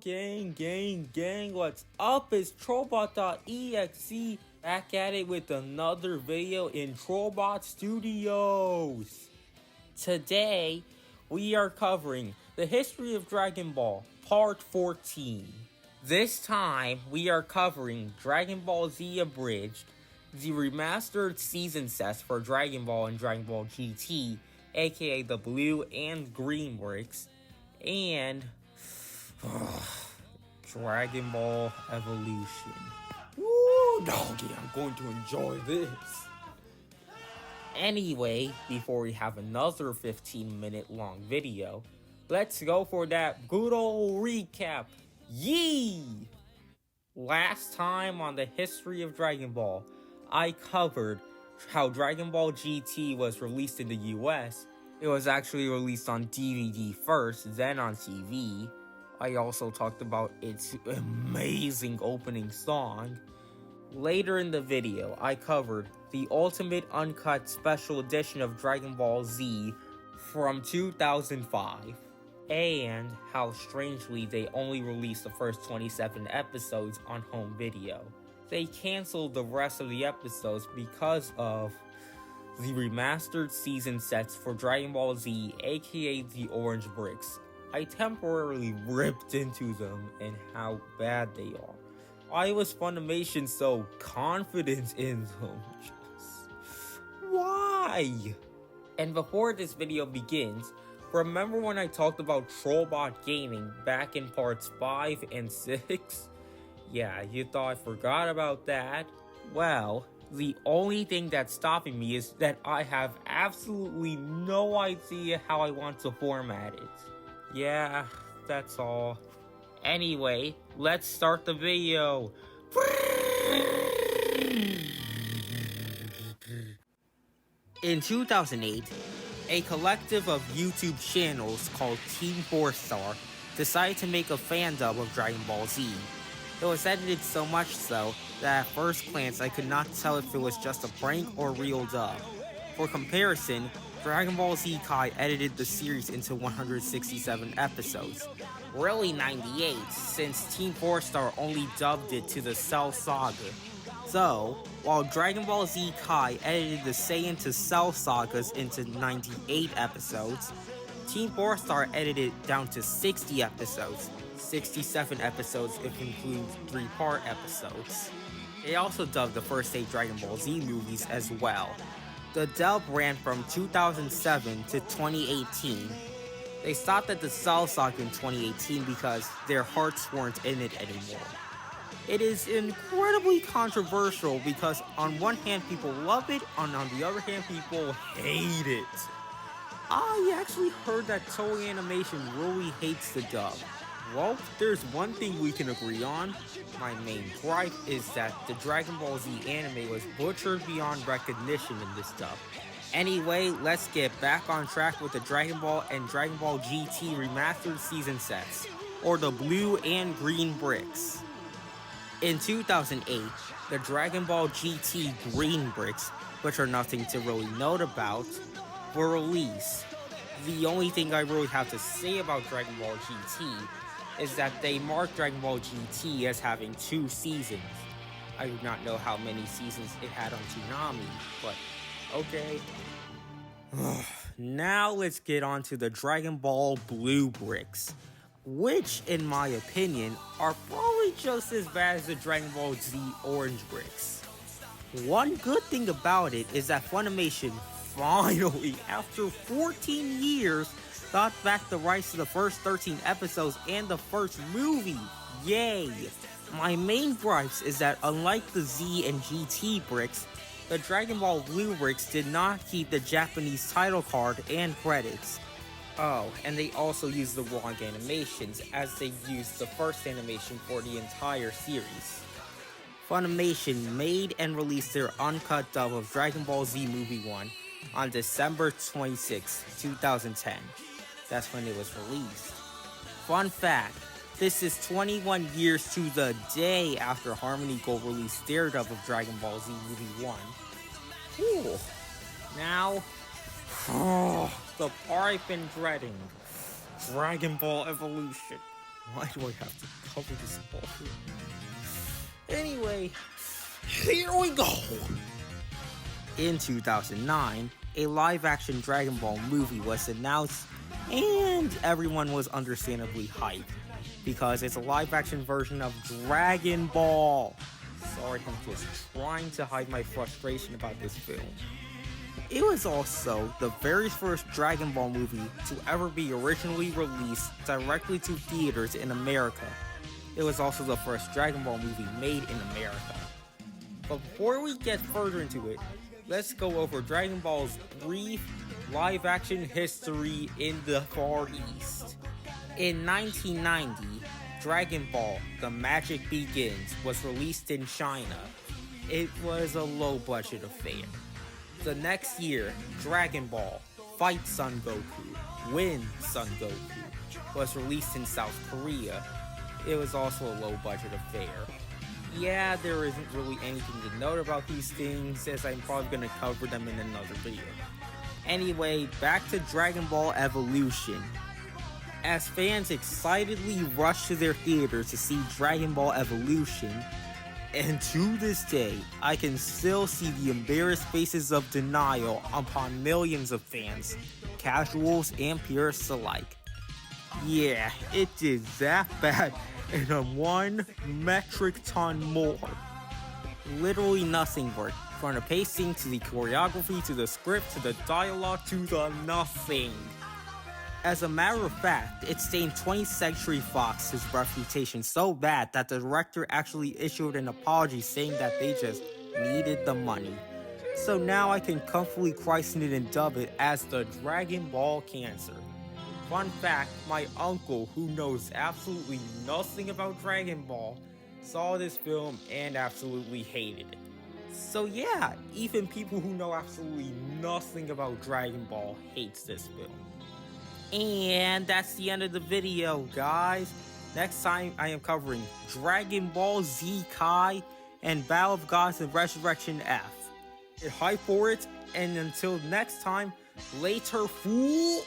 Yo, gang, what's up? It's Trollbot.exe back at it with another video in Trollbot Studios. Today, we are covering the history of Dragon Ball, Part 14. This time, we are covering Dragon Ball Z Abridged, the remastered season sets for Dragon Ball and Dragon Ball GT, aka the blue and green bricks, and Dragon Ball Evolution. Woo, doggy, I'm going to enjoy this. Anyway, before we have another 15-minute long video, let's go for that good old recap. Yee! Last time on the history of Dragon Ball, I covered how Dragon Ball GT was released in the US. It was actually released on DVD first, then on TV. I also talked about its amazing opening song. Later in the video, I covered the Ultimate Uncut Special Edition of Dragon Ball Z from 2005, and how strangely they only released the first 27 episodes on home video. They canceled the rest of the episodes because of the remastered season sets for Dragon Ball Z, aka the Orange Bricks. I temporarily ripped into them and how bad they are. Why was Funimation so confident in them? Why? And before this video begins, remember when I talked about Trollbot Gaming back in parts 5 and 6? Yeah, you thought I forgot about that? Well, the only thing that's stopping me is that I have absolutely no idea how I want to format it. Yeah, that's all. Anyway, let's start the video. In 2008, a collective of YouTube channels called Team 4-Star decided to make a fan dub of Dragon Ball Z. It was edited so much so that at first glance I could not tell if it was just a prank or real dub. For comparison, Dragon Ball Z Kai edited the series into 167 episodes. Really 98, since Team 4-Star only dubbed it to the Cell Saga. So, while Dragon Ball Z Kai edited the Saiyan to Cell sagas into 98 episodes, Team 4-Star edited it down to 60 episodes. 67 episodes if you include 3-part episodes. They also dubbed the first 8 Dragon Ball Z movies as well. The dub ran from 2007 to 2018. They stopped at the Cell Saga in 2018 because their hearts weren't in it anymore. It is incredibly controversial because on one hand people love it, and on the other hand people hate it. I actually heard that Toei Animation really hates the dub. Well, there's one thing we can agree on. My main gripe is that the Dragon Ball Z anime was butchered beyond recognition in this dub. Anyway, let's get back on track with the Dragon Ball and Dragon Ball GT remastered season sets, or the blue and green bricks. In 2008, the Dragon Ball GT green bricks, which are nothing to really note about, were released. The only thing I really have to say about Dragon Ball GT is that they mark Dragon Ball GT as having 2 seasons. I do not know how many seasons it had on Toonami, but okay. Now let's get on to the Dragon Ball Blue bricks, which, in my opinion, are probably just as bad as the Dragon Ball Z Orange bricks. One good thing about it is that Funimation finally, after 14 years, got back the rights to the first 13 episodes and the first movie. Yay! My main gripes is that unlike the Z and GT bricks, the Dragon Ball Blue bricks did not keep the Japanese title card and credits. Oh, and they also used the wrong animations, as they used the first animation for the entire series. Funimation made and released their uncut dub of Dragon Ball Z Movie 1 on December 26, 2010. That's when it was released. Fun fact, this is 21 years to the day after Harmony Gold released their dub of Dragon Ball Z Movie 1. Whew. Now, the part I've been dreading, Dragon Ball Evolution. Why do I have to cover this awful? Anyway, here we go! In 2009, a live-action Dragon Ball movie was announced, and everyone was understandably hyped, because it's a live-action version of Dragon Ball. Sorry, I'm just trying to hide my frustration about this film. It was also the very first Dragon Ball movie to ever be originally released directly to theaters in America. It was also the first Dragon Ball movie made in America. But before we get further into it, let's go over Dragon Ball's brief live-action history in the Far East. In 1990, Dragon Ball: The Magic Begins was released in China. It was a low-budget affair. The next year, Dragon Ball: Fight Son Goku, Win Son Goku was released in South Korea. It was also a low-budget affair. Yeah, there isn't really anything to note about these things, as I'm probably going to cover them in another video. Anyway, back to Dragon Ball Evolution. As fans excitedly rushed to their theaters to see Dragon Ball Evolution, and to this day, I can still see the embarrassed faces of denial upon millions of fans, casuals and purists alike. Yeah, it did that bad, and I'm 1 metric ton more. Literally nothing worked, from the pacing to the choreography to the script to the dialogue to the nothing. As a matter of fact, it stained 20th Century Fox's reputation so bad that the director actually issued an apology saying that they just needed the money. So now I can comfortably christen it and dub it as the Dragon Ball Cancer. Fun fact, my uncle, who knows absolutely nothing about Dragon Ball, saw this film and absolutely hated it. So yeah, even people who know absolutely nothing about Dragon Ball hates this film. And that's the end of the video, guys. Next time I am covering Dragon Ball Z Kai and Battle of Gods and Resurrection F. Get hype for it, and until next time, later fools!